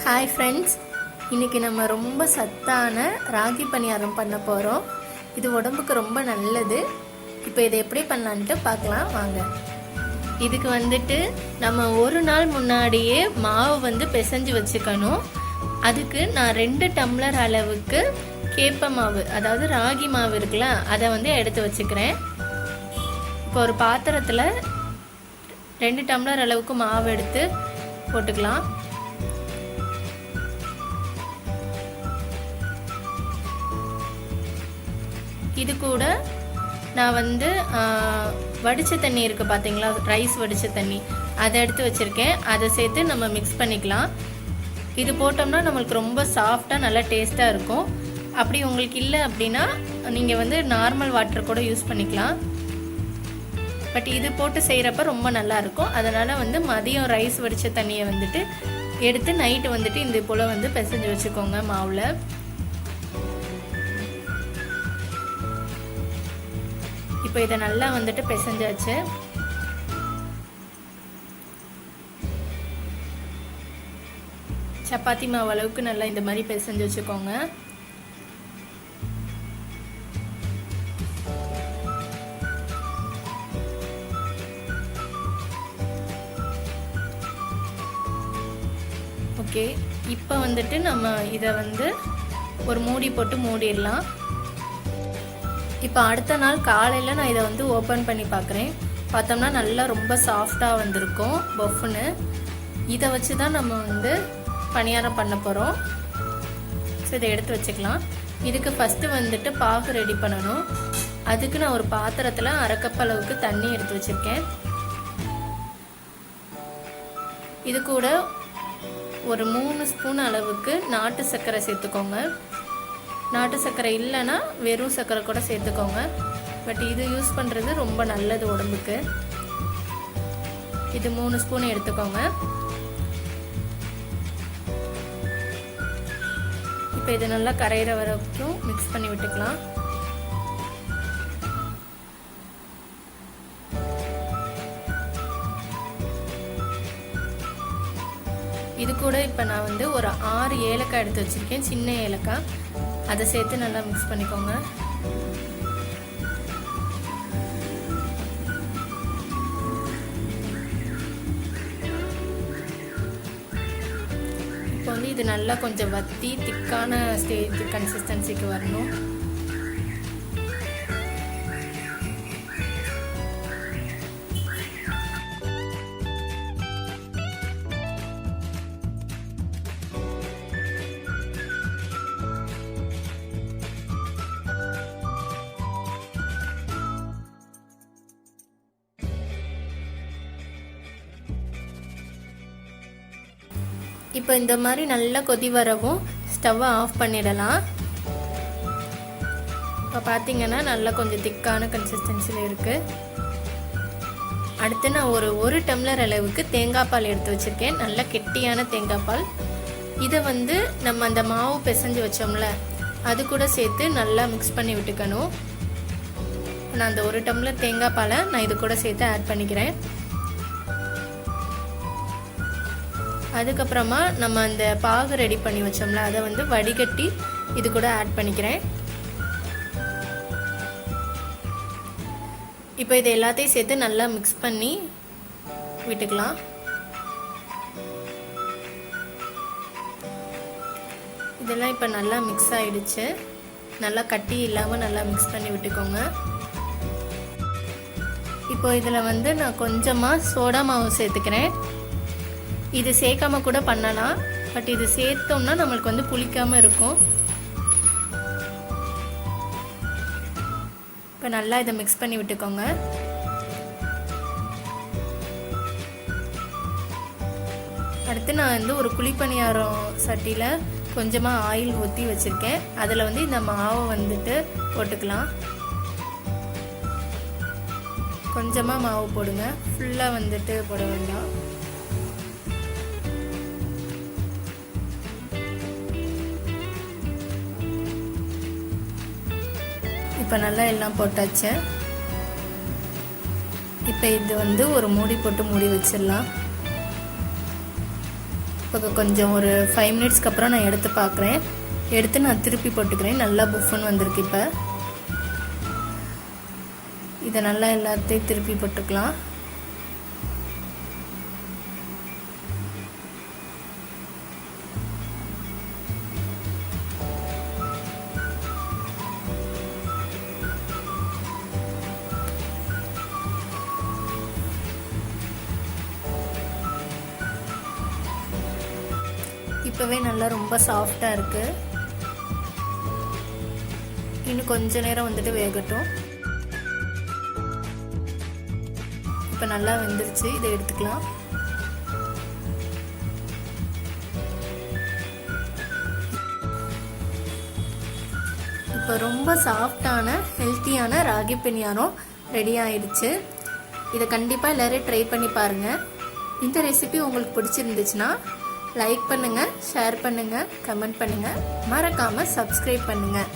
Hi friends, இன்றைக்கி நம்ம ரொம்ப சத்தான ராகி பணியாரம் பண்ண போகிறோம். இது உடம்புக்கு ரொம்ப நல்லது. இப்போ இதை எப்படி பண்ணலான்ட்டு பார்க்கலாம் வாங்க. இதுக்கு வந்துட்டு நம்ம ஒரு நாள் முன்னாடியே மாவு பிசைஞ்சு வச்சுக்கணும். அதுக்கு நான் 2 டம்ளர் அளவுக்கு கேப்ப மாவு, அதாவது ராகி மாவு இருக்குல்ல, அதை எடுத்து வச்சுக்கிறேன். இப்போ ஒரு பாத்திரத்தில் 2 டம்ளர் அளவுக்கு மாவு எடுத்து போட்டுக்கலாம். இது கூட நான் வடித்த தண்ணி இருக்குது பார்த்தீங்களா, ரைஸ் வடித்த தண்ணி, அதை எடுத்து வச்சுருக்கேன். அதை சேர்த்து நம்ம மிக்ஸ் பண்ணிக்கலாம். இது போட்டோம்னா நம்மளுக்கு ரொம்ப சாஃப்டாக நல்லா டேஸ்ட்டாக இருக்கும். அப்படி உங்களுக்கு இல்லை அப்படின்னா நீங்கள் நார்மல் வாட்டர் கூட யூஸ் பண்ணிக்கலாம். பட் இது போட்டு செய்கிறப்ப ரொம்ப நல்லாயிருக்கும். அதனால் மதியம் ரைஸ் வடித்த தண்ணியை எடுத்து நைட்டு இந்த போல் பிசைஞ்சு வச்சுக்கோங்க மாவில். இப்போ இதை நல்லா பிசைஞ்சாச்சு. சப்பாத்தி மாவு அளவுக்கு நல்லா இந்த மாதிரி பிசைஞ்சு வச்சுக்கோங்க. ஓகே, இப்போ நம்ம இதை ஒரு மூடி போட்டு மூடிடலாம். இப்போ அடுத்த நாள் காலையில் நான் இதை ஓப்பன் பண்ணி பார்க்குறேன். பார்த்தோம்னா நல்லா ரொம்ப சாஃப்டாக வந்திருக்கும், பஃப்னு. இதை வச்சு தான் நம்ம பணியாரம் பண்ண போகிறோம். ஸோ இதை எடுத்து வச்சுக்கலாம். இதுக்கு ஃபஸ்ட்டு பாகு ரெடி பண்ணணும். அதுக்கு நான் ஒரு பாத்திரத்தில் 1/2 கப் அளவுக்கு தண்ணி எடுத்து வச்சுருக்கேன். இது கூட ஒரு 3 ஸ்பூன் அளவுக்கு நாட்டு சர்க்கரை சேர்த்துக்கோங்க. நாட்டு சர்க்கரை இல்லைன்னா வெறும் சர்க்கரை கூட சேர்த்துக்கோங்க. பட் இது யூஸ் பண்ணுறது ரொம்ப நல்லது உடம்புக்கு. இது 3 ஸ்பூன் எடுத்துக்கோங்க. இப்போ இது நல்லா கரையிற வரைக்கும் மிக்ஸ் பண்ணி விட்டுக்கலாம். இது கூட இப்போ நான் ஒரு 6 ஏலக்காய் எடுத்து வச்சுருக்கேன், சின்ன ஏலக்காய். அதை சேர்த்து நல்லா மிக்ஸ் பண்ணிக்கோங்க. இப்போ இது நல்லா கொஞ்சம் வத்தி திக்கான ஸ்டேஜ் கன்சிஸ்டன்சிக்கு வரணும். இப்போ இந்த மாதிரி நல்லா கொதி வரவும் ஸ்டவ்வை ஆஃப் பண்ணிடலாம். இப்போ பார்த்தீங்கன்னா நல்லா கொஞ்சம் திக்கான கன்சிஸ்டன்சியில் இருக்குது. அடுத்து நான் ஒரு டம்ளர் அளவுக்கு தேங்காய் பால் எடுத்து வச்சுருக்கேன், நல்லா கெட்டியான தேங்காய் பால். இதை நம்ம அந்த மாவு பிசைஞ்சு வச்சோம்ல, அது கூட சேர்த்து நல்லா மிக்ஸ் பண்ணி விட்டுக்கணும். நான் அந்த 1 டம்ளர் தேங்காய் பாலை நான் இது கூட சேர்த்து ஆட் பண்ணிக்கிறேன். அதுக்கப்புறமா நம்ம அந்த பாகு ரெடி பண்ணி வச்சோம்ல, அதை வடிகட்டி இது கூட ஆட் பண்ணிக்கிறேன். இப்போ இது எல்லாத்தையும் சேர்த்து நல்லா மிக்ஸ் பண்ணி விட்டுக்கலாம். இதெல்லாம் இப்போ நல்லா மிக்ஸ் ஆகிடுச்சு. நல்லா கட்டி இல்லாமல் நல்லா மிக்ஸ் பண்ணி விட்டுக்கோங்க. இப்போ இதில் நான் கொஞ்சமாக சோடா மாவு சேர்த்துக்கிறேன். இது சேர்க்காம கூட பண்ணலாம், பட் இது சேர்த்தோம்னா நம்மளுக்கு புளிக்காமல் இருக்கும். இப்போ நல்லா இதை மிக்ஸ் பண்ணி விட்டுக்கோங்க. அடுத்து நான் ஒரு குழிப்பணியாரம் சட்டியில் கொஞ்சமாக ஆயில் ஊற்றி வச்சுருக்கேன். அதில் இந்த மாவை போட்டுக்கலாம். கொஞ்சமாக மாவு போடுங்க, ஃபுல்லாக போட வேண்டாம். இப்போ நல்லா எல்லாம் போட்டாச்சு. இப்போ இது ஒரு மூடி போட்டு மூடி வச்சிடலாம். இப்போ கொஞ்சம் ஒரு 5 மினிட்ஸ்க்கு அப்புறம் நான் எடுத்து பார்க்குறேன். எடுத்து நான் திருப்பி போட்டுக்கிறேன். நல்லா புஃப்னு வந்திருக்கு. இப்போ இதை நல்லா எல்லாத்தையும் திருப்பி போட்டுக்கலாம். இப்போவே நல்லா ரொம்ப சாஃப்டாக இருக்குது. இன்னும் கொஞ்ச நேரம் வந்துட்டு வேகட்டும். இப்போ நல்லா வெந்துருச்சு. இதை எடுத்துக்கலாம். இப்போ ரொம்ப சாஃப்டான ஹெல்த்தியான ராகி பணியாரம் ரெடி ஆயிடுச்சு. இதை கண்டிப்பாக எல்லோரும் ட்ரை பண்ணி பாருங்கள். இந்த ரெசிபி உங்களுக்கு பிடிச்சிருந்துச்சுன்னா லைக் பண்ணுங்கள், ஷேர் பண்ணுங்கள், கமெண்ட் பண்ணுங்கள், மறக்காமல் சப்ஸ்கிரைப் பண்ணுங்கள்.